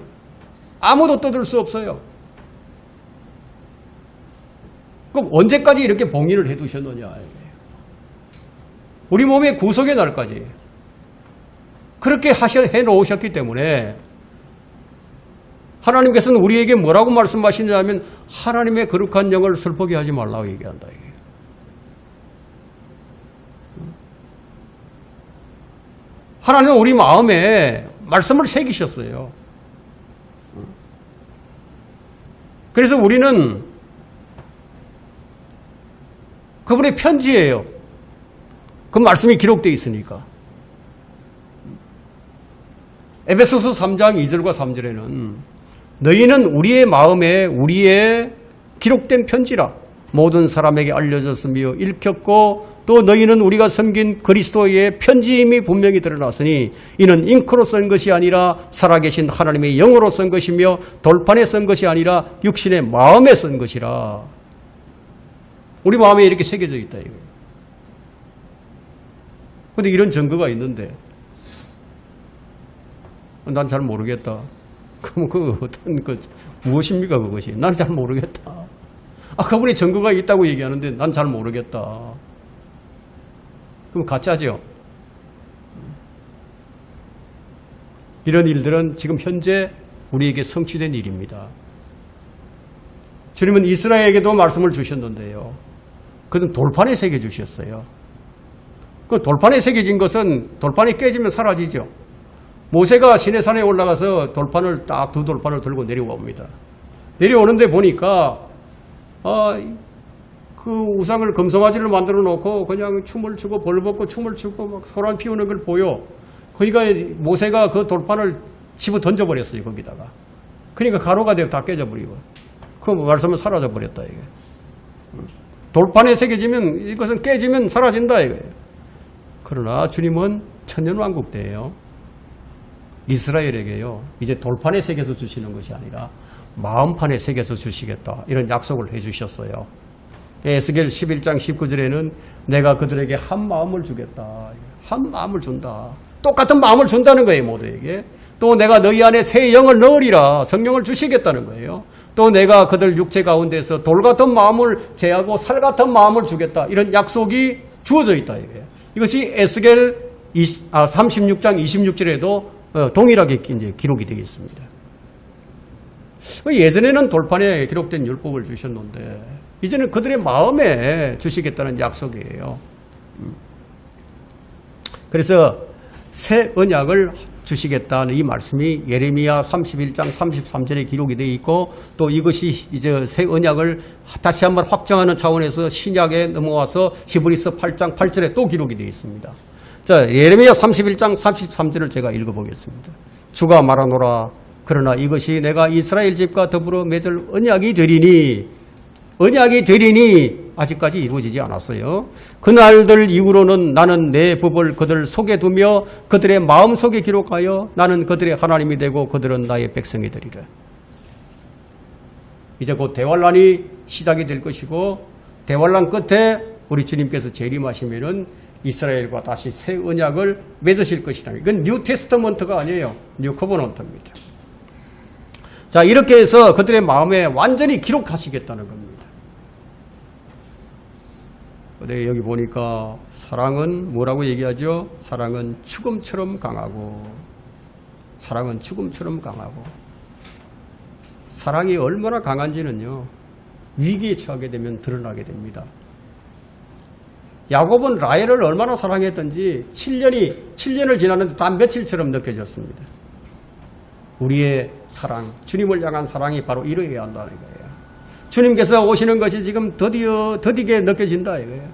아무도 떠들 수 없어요. 그럼 언제까지 이렇게 봉인을 해두셨느냐. 우리 몸의 구속의 날까지. 그렇게 해 놓으셨기 때문에 하나님께서는 우리에게 뭐라고 말씀하시냐면 하나님의 거룩한 영을 슬프게 하지 말라고 얘기한다. 이게. 하나님은 우리 마음에 말씀을 새기셨어요. 그래서 우리는 그분의 편지예요. 그 말씀이 기록되어 있으니까. 에베소서 3장 2절과 3절에는 너희는 우리의 마음에 우리의 기록된 편지라 모든 사람에게 알려졌으며 읽혔고 또 너희는 우리가 섬긴 그리스도의 편지임이 분명히 드러났으니 이는 잉크로 쓴 것이 아니라 살아계신 하나님의 영으로 쓴 것이며 돌판에 쓴 것이 아니라 육신의 마음에 쓴 것이라. 우리 마음에 이렇게 새겨져 있다 이거예요. 그런데 이런 증거가 있는데 난 잘 모르겠다. 그럼 그 어떤 무엇입니까 그것이? 난 잘 모르겠다. 그분이 증거가 있다고 얘기하는데 난 잘 모르겠다. 그럼 가짜죠. 이런 일들은 지금 현재 우리에게 성취된 일입니다. 주님은 이스라엘에게도 말씀을 주셨는데요. 그것은 돌판에 새겨주셨어요. 그 돌판에 새겨진 것은 돌판이 깨지면 사라지죠. 모세가 시내산에 올라가서 돌판을 딱 두 돌판을 들고 내려옵니다. 내려오는데 보니까 그 우상을 금송아지를 만들어 놓고 그냥 춤을 추고 벌벗고 춤을 추고 막 소란 피우는 걸 보여. 그러니까 모세가 그 돌판을 집어 던져버렸어요 거기다가. 그러니까 가루가 되고 다 깨져버리고 그 말씀은 사라져 버렸다 이게. 돌판에 새겨지면 이것은 깨지면 사라진다 이거예요. 그러나 주님은 천년왕국 때예요. 이스라엘에게요 이제 돌판에 새겨서 주시는 것이 아니라 마음판에 새겨서 주시겠다 이런 약속을 해주셨어요. 에스겔 11장 19절에는 내가 그들에게 한 마음을 주겠다. 한 마음을 준다. 똑같은 마음을 준다는 거예요 모두에게. 또 내가 너희 안에 새 영을 넣으리라. 성령을 주시겠다는 거예요. 또 내가 그들 육체 가운데서 돌 같은 마음을 제하고 살 같은 마음을 주겠다. 이런 약속이 주어져 있다 이거예요. 이것이 에스겔 36장 26절에도 동일하게 이제 기록이 되어 있습니다. 예전에는 돌판에 기록된 율법을 주셨는데 이제는 그들의 마음에 주시겠다는 약속이에요. 그래서 새 언약을 주시겠다는 이 말씀이 예레미야 31장 33절에 기록이 되어 있고 또 이것이 이제 새 언약을 다시 한번 확정하는 차원에서 신약에 넘어와서 히브리서 8장 8절에 또 기록이 되어 있습니다. 자, 예레미야 31장 33절을 제가 읽어보겠습니다. 주가 말하노라. 그러나 이것이 내가 이스라엘 집과 더불어 맺을 언약이 되리니 아직까지 이루어지지 않았어요. 그날들 이후로는 나는 내 법을 그들 속에 두며 그들의 마음속에 기록하여 나는 그들의 하나님이 되고 그들은 나의 백성이 되리라. 이제 곧 대환란이 시작이 될 것이고 대환란 끝에 우리 주님께서 재림하시면은 이스라엘과 다시 새 언약을 맺으실 것이다. 이건 뉴 테스터먼트가 아니에요. 뉴 커버넌트입니다. 자, 이렇게 해서 그들의 마음에 완전히 기록하시겠다는 겁니다. 근데 여기 보니까 사랑은 뭐라고 얘기하죠? 사랑은 죽음처럼 강하고 사랑은 죽음처럼 강하고 사랑이 얼마나 강한지는요. 위기에 처하게 되면 드러나게 됩니다. 야곱은 라헬을 얼마나 사랑했던지 7년을 지났는데 단 며칠처럼 느껴졌습니다. 우리의 사랑, 주님을 향한 사랑이 바로 이러해야 한다는 거예요. 주님께서 오시는 것이 지금 더디게 느껴진다 이거예요.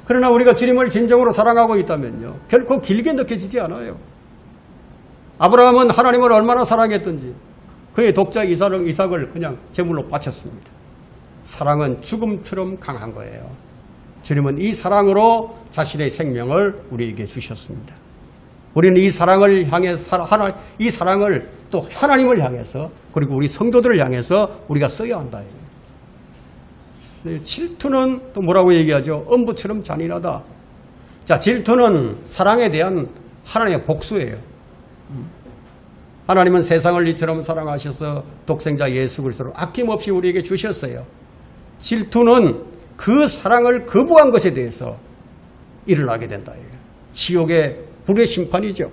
그러나 우리가 주님을 진정으로 사랑하고 있다면요. 결코 길게 느껴지지 않아요. 아브라함은 하나님을 얼마나 사랑했던지 그의 독자 이삭을 그냥 제물로 바쳤습니다. 사랑은 죽음처럼 강한 거예요. 주님은 이 사랑으로 자신의 생명을 우리에게 주셨습니다. 우리는 이 사랑을 향해서 이 사랑을 또 하나님을 향해서 그리고 우리 성도들을 향해서 우리가 써야 한다. 질투는 또 뭐라고 얘기하죠? 엄부처럼 잔인하다. 자, 질투는 사랑에 대한 하나님의 복수예요. 하나님은 세상을 이처럼 사랑하셔서 독생자 예수 그리스도를 아낌없이 우리에게 주셨어요. 질투는 그 사랑을 거부한 것에 대해서 일어나게 된다. 지옥의 불의 심판이죠.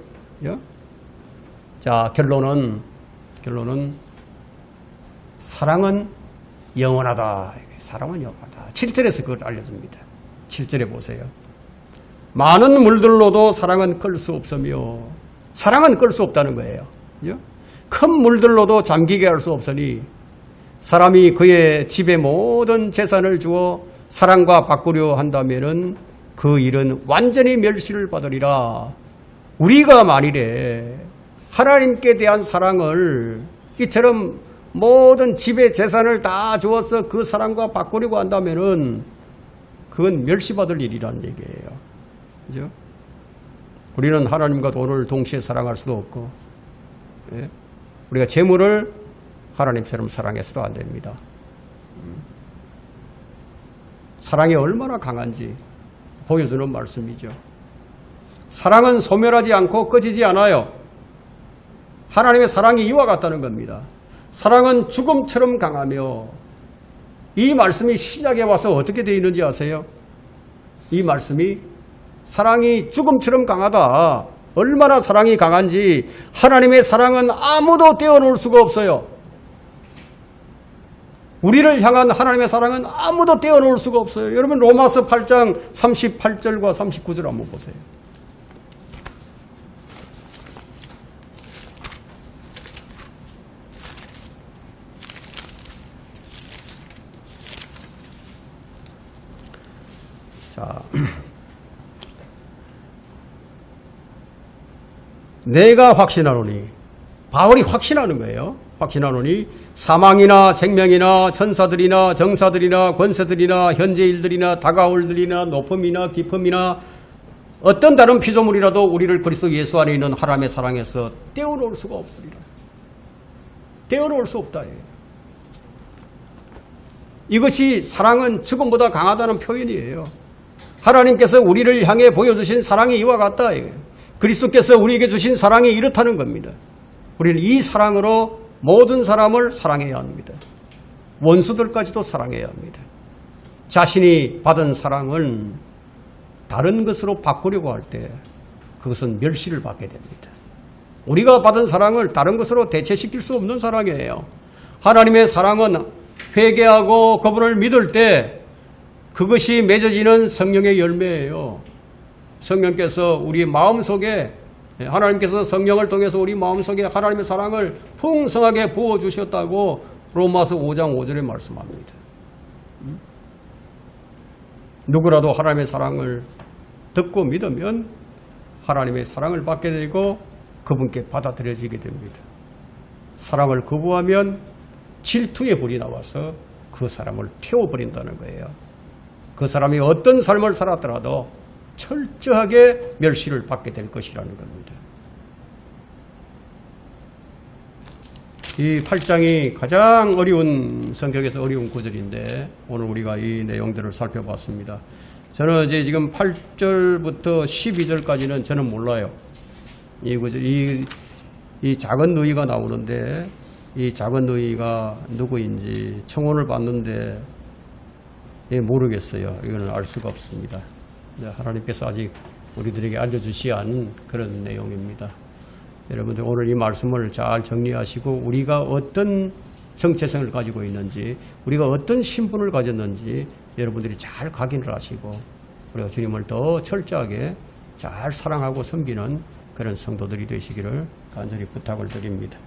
자, 결론은 사랑은 영원하다. 사랑은 영원하다. 7절에서 그걸 알려줍니다. 7절에 보세요. 많은 물들로도 사랑은 끌 수 없으며, 사랑은 끌 수 없다는 거예요. 큰 물들로도 잠기게 할 수 없으니 사람이 그의 집에 모든 재산을 주어 사랑과 바꾸려 한다면은 그 일은 완전히 멸시를 받으리라. 우리가 만일에 하나님께 대한 사랑을 이처럼 모든 집의 재산을 다 주어서 그 사랑과 바꾸려고 한다면은 그건 멸시받을 일이라는 얘기예요. 그죠? 우리는 하나님과 돈을 동시에 사랑할 수도 없고, 우리가 재물을 하나님처럼 사랑해서도 안 됩니다. 사랑이 얼마나 강한지 보여주는 말씀이죠. 사랑은 소멸하지 않고 꺼지지 않아요. 하나님의 사랑이 이와 같다는 겁니다. 사랑은 죽음처럼 강하며, 이 말씀이 신약에 와서 어떻게 되어 있는지 아세요? 이 말씀이 사랑이 죽음처럼 강하다. 얼마나 사랑이 강한지 하나님의 사랑은 아무도 떼어놓을 수가 없어요. 우리를 향한 하나님의 사랑은 아무도 떼어놓을 수가 없어요. 여러분 로마서 8장 38절과 39절 한번 보세요. 자, 내가 확신하노니, 바울이 확신하는 거예요. 확신하노니 사망이나 생명이나 천사들이나 정사들이나 권세들이나 현재일들이나 다가올 일이나 높음이나 깊음이나 어떤 다른 피조물이라도 우리를 그리스도 예수 안에 있는 하나님의 사랑에서 떼어놓을 수가 없으리라. 떼어놓을 수 없다. 이것이 사랑은 죽음보다 강하다는 표현이에요. 하나님께서 우리를 향해 보여주신 사랑이 이와 같다. 그리스도께서 우리에게 주신 사랑이 이렇다는 겁니다. 우리는 이 사랑으로 모든 사람을 사랑해야 합니다. 원수들까지도 사랑해야 합니다. 자신이 받은 사랑은 다른 것으로 바꾸려고 할 때 그것은 멸시를 받게 됩니다. 우리가 받은 사랑을 다른 것으로 대체시킬 수 없는 사랑이에요. 하나님의 사랑은 회개하고 그분을 믿을 때 그것이 맺어지는 성령의 열매예요. 성령께서 우리 마음속에, 하나님께서 성령을 통해서 우리 마음속에 하나님의 사랑을 풍성하게 부어주셨다고 로마서 5장 5절에 말씀합니다. 누구라도 하나님의 사랑을 듣고 믿으면 하나님의 사랑을 받게 되고 그분께 받아들여지게 됩니다. 사랑을 거부하면 질투의 불이 나와서 그 사람을 태워버린다는 거예요. 그 사람이 어떤 삶을 살았더라도 철저하게 멸시를 받게 될 것이라는 겁니다. 이 8장이 가장 어려운, 성경에서 어려운 구절인데 오늘 우리가 이 내용들을 살펴봤습니다. 저는 이제 지금 8절부터 12절까지는 저는 몰라요. 이 구절, 이 작은 누이가 나오는데 이 작은 누이가 누구인지 청혼을 받는데 모르겠어요. 이거는 알 수가 없습니다. 하나님께서 아직 우리들에게 알려주시 않은 그런 내용입니다. 여러분들 오늘 이 말씀을 잘 정리하시고 우리가 어떤 정체성을 가지고 있는지, 우리가 어떤 신분을 가졌는지 여러분들이 잘 확인을 하시고 우리가 주님을 더 철저하게 잘 사랑하고 섬기는 그런 성도들이 되시기를 간절히 부탁을 드립니다.